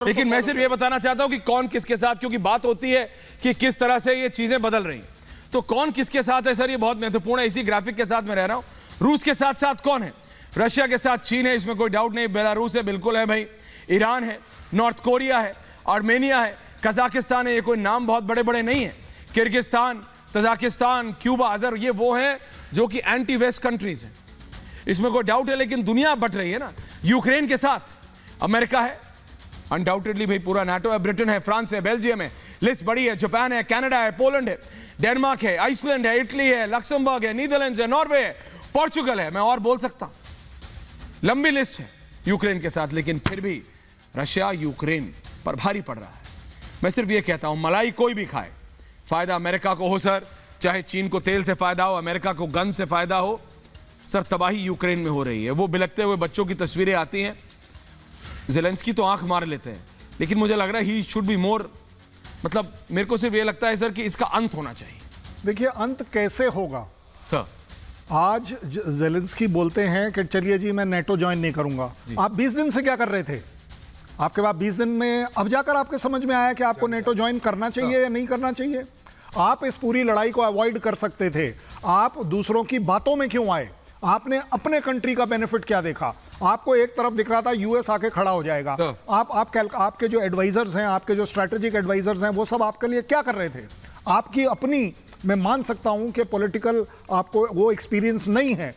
लेकिन मैं सिर्फ ये बताना चाहता हूं कि कौन किसके साथ, क्योंकि बात होती है कि किस तरह से ये चीजें बदल रही, तो कौन किसके साथ है सर, ये बहुत महत्वपूर्ण है। इसी ग्राफिक के साथ मैं रह रहा हूं। रूस के साथ साथ कौन है? रशिया के साथ चीन है, इसमें कोई डाउट नहीं। बेलारूस है, बिल्कुल है भाई। ईरान है, नॉर्थ कोरिया है, आर्मेनिया है, कजाकिस्तान है। ये कोई नाम बहुत बड़े बड़े नहीं है। किर्गिस्तान, तजाकिस्तान, क्यूबा, अजर, ये वो है जो कि एंटी वेस्ट कंट्रीज हैं, इसमें कोई डाउट है। लेकिन दुनिया बट रही है ना। यूक्रेन के साथ अमेरिका है, अनडाउटेडली भाई पूरा नाटो है, ब्रिटेन है, फ्रांस है, बेल्जियम है, लिस्ट बड़ी है, जापान है, कनाडा है, पोलैंड है, डेनमार्क है, आइसलैंड है, इटली है, लक्समबर्ग है, नीदरलैंड्स है, नॉर्वे है, पोर्चुगल है, मैं और बोल सकता हूं। लंबी लिस्ट है यूक्रेन के साथ। लेकिन फिर भी रशिया यूक्रेन पर भारी पड़ रहा है। मैं सिर्फ ये कहता हूं, मलाई कोई भी खाए, फायदा अमेरिका को हो सर, चाहे चीन को तेल से फायदा हो, अमेरिका को गन से फायदा हो सर, तबाही यूक्रेन में हो रही है। वो बिलखते हुए बच्चों की तस्वीरें आती हैं, ज़ेलेंस्की तो आंख मार लेते हैं, लेकिन मुझे लग रहा है ही शुड बी मोर, मतलब मेरे को सिर्फ ये लगता है सर कि इसका अंत होना चाहिए। देखिए अंत कैसे होगा सर? आज ज़ेलेंस्की बोलते हैं कि चलिए जी मैं नेटो ज्वाइन नहीं करूंगा। आप 20 दिन से क्या कर रहे थे? आपके पास 20 दिन में अब जाकर आपके समझ में आया कि आपको नेटो ज्वाइन करना चाहिए या नहीं करना चाहिए। आप इस पूरी लड़ाई को अवॉइड कर सकते थे। आप दूसरों की बातों में क्यों आए? आपने अपने कंट्री का बेनिफिट क्या देखा? आपको एक तरफ दिख रहा था यूएस आके खड़ा हो जाएगा। आपके जो एडवाइजर्स हैं, आपके जो स्ट्रैटेजिक एडवाइजर्स हैं, वो सब आपके लिए क्या कर रहे थे? आपकी अपनी, मैं मान सकता हूं कि पॉलिटिकल आपको वो एक्सपीरियंस नहीं है,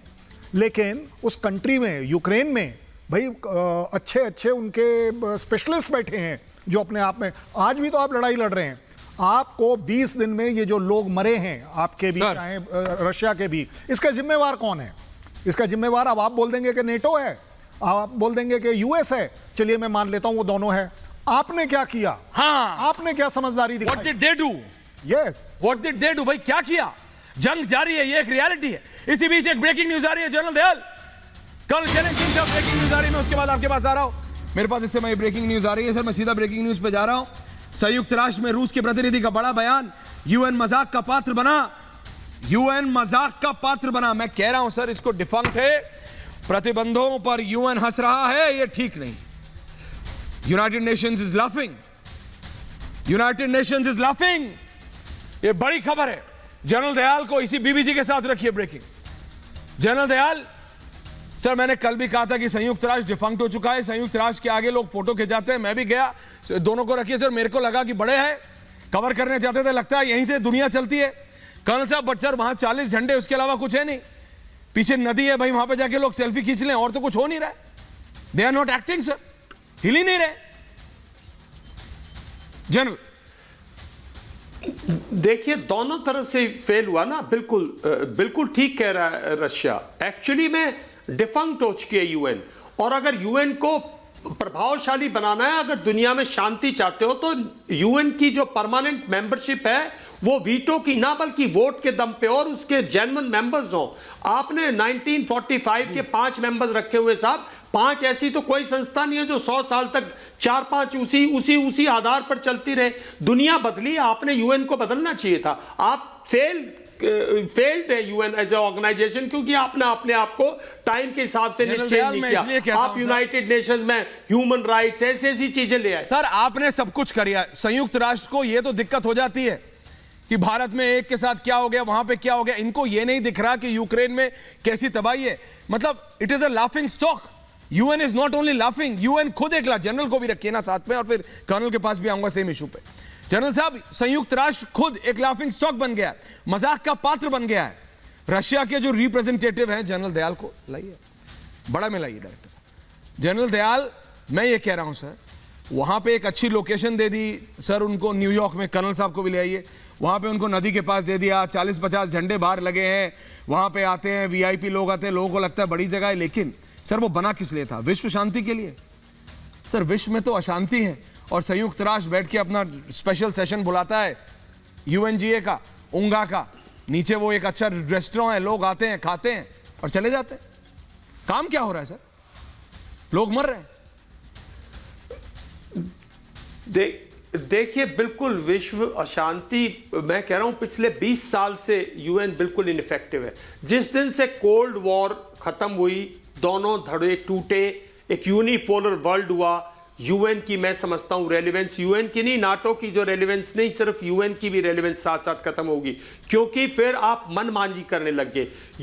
लेकिन उस कंट्री में, यूक्रेन में भाई अच्छे अच्छे उनके स्पेशलिस्ट बैठे हैं जो अपने आप में, आज भी तो आप लड़ाई लड़ रहे हैं। आपको 20 दिन में ये जो लोग मरे हैं आपके भी, चाहे रशिया के भी, इसका जिम्मेवार कौन है? इसका जिम्मेवार अब आप बोल देंगे कि नेटो है, आप बोल देंगे कि यूएस है, चलिए मैं मान लेता हूं वो दोनों है। आपने क्या किया? हाँ, आपने क्या समझदारी दिखाई? What did they do? Yes. What did they do? भाई क्या किया? जंग जारी है, ये एक रियलिटी है। इसी बीच एक ब्रेकिंग न्यूज आ रही है, जनरल दयाल, कर्नल चरण सिंह का ब्रेकिंग न्यूज आ रही है। मैं उसके बाद आपके पास आ रहा हूं। मेरे पास इस समय ब्रेकिंग न्यूज आ रही है सर, मैं सीधा ब्रेकिंग न्यूज पे जा रहा हूं। संयुक्त राष्ट्र में रूस के प्रतिनिधि का बड़ा बयान, यूएन मजाक का पात्र बना, यूएन मजाक का पात्र बना। मैं कह रहा हूं सर, इसको डिफंक्ट है। प्रतिबंधों पर यूएन हंस रहा है, ये ठीक नहीं। United Nations is laughing, United Nations is laughing. ये बड़ी खबर है। जनरल दयाल को इसी बीबीजी के साथ रखिए ब्रेकिंग। जनरल दयाल सर, मैंने कल भी कहा था कि संयुक्त राष्ट्र डिफंक्ट हो चुका है। संयुक्त राष्ट्र के आगे लोग फोटो खिंचाते हैं, मैं भी गया, दोनों को रखिए सर। मेरे को लगा कि बड़े हैं, कवर करने जाते थे, लगता है यहीं से दुनिया चलती है कर्नल साहब। बट सर वहां 40 झंडे, उसके अलावा कुछ है नहीं। पीछे नदी है भाई, वहां पे जाके लोग सेल्फी खींच लें, और तो कुछ हो नहीं रहा है। They are not acting sir, हिल ही नहीं रहे। जनरल देखिए, दोनों तरफ से फेल हुआ ना। बिल्कुल ठीक कह रहा है रशिया। एक्चुअली में डिफंक्ट हो चुकी है यूएन, और अगर यूएन को प्रभावशाली बनाना है, अगर दुनिया में शांति चाहते हो, तो यूएन की जो परमानेंट मेंबरशिप है वो वीटो की ना, बल्कि वोट के दम पे, और उसके जेन्युइन मेंबर्स हो। आपने 1945 के 5 मेंबर्स रखे हुए साहब। 5 ऐसी तो कोई संस्था नहीं है जो 100 साल तक 4-5 उसी आधार पर चलती रहे। दुनिया बदली, आपने यूएन को बदलना चाहिए था। आप फेल्ड है यूएन एज ए ऑर्गेनाइजेशन, क्योंकि आपने अपने आप को टाइम के हिसाब से चेंज नहीं किया। आप यूनाइटेड नेशंस में ह्यूमन राइट्स ऐसी चीजें ले आए सर। आपने सब कुछ किया। संयुक्त राष्ट्र को यह तो दिक्कत हो जाती है कि भारत में एक के साथ क्या हो गया, वहां पे क्या हो गया। इनको यह नहीं दिख रहा कि यूक्रेन में कैसी तबाही है। मतलब it is a laughing stock. UN is not only laughing, UN खुद एक जनरल को भी रखिए ना साथ में, और फिर कर्नल के पास भी आऊंगा सेम इशू पे। जनरल साहब, संयुक्त राष्ट्र खुद एक लाफिंग स्टॉक बन गया है, मजाक का पात्र बन गया है। रशिया के जो रिप्रेजेंटेटिव हैं, जनरल दयाल को लाइए, बड़ा में लाइए डायरेक्टर साहब। जनरल दयाल, मैं ये कह रहा हूं सर, वहां पे एक अच्छी लोकेशन दे दी सर उनको, न्यूयॉर्क में। कर्नल साहब को भी ले आइए, वहां पे उनको नदी के पास दे दिया। 40-50 झंडे बाहर लगे हैं, वहां पे आते हैं वीआईपी लोग आते हैं, लोगों को लगता है बड़ी जगह है। लेकिन सर वो बना किस लिए था? विश्व शांति के लिए। सर विश्व में तो अशांति है, और संयुक्त राष्ट्र बैठ के अपना स्पेशल सेशन बुलाता है यूएनजीए का, उंगा का। नीचे वो एक अच्छा रेस्टोरेंट है, लोग आते हैं, खाते हैं और चले जाते हैं। काम क्या हो रहा है सर? लोग मर रहे हैं। देखिए, बिल्कुल विश्व अशांति, मैं कह रहा हूं पिछले 20 साल से यूएन बिल्कुल इनफेक्टिव है। जिस दिन से कोल्ड वॉर खत्म हुई, दोनों धड़े टूटे, एक यूनिपोलर वर्ल्ड हुआ, यूएन की मैं समझता हूं रेलेवेंस, यूएन की नहीं, नाटो की जो रेलेवेंस नहीं, सिर्फ यूएन की भी रेलेवेंस साथ साथ खत्म होगी, क्योंकि फिर आप मनमानी करने लग गए।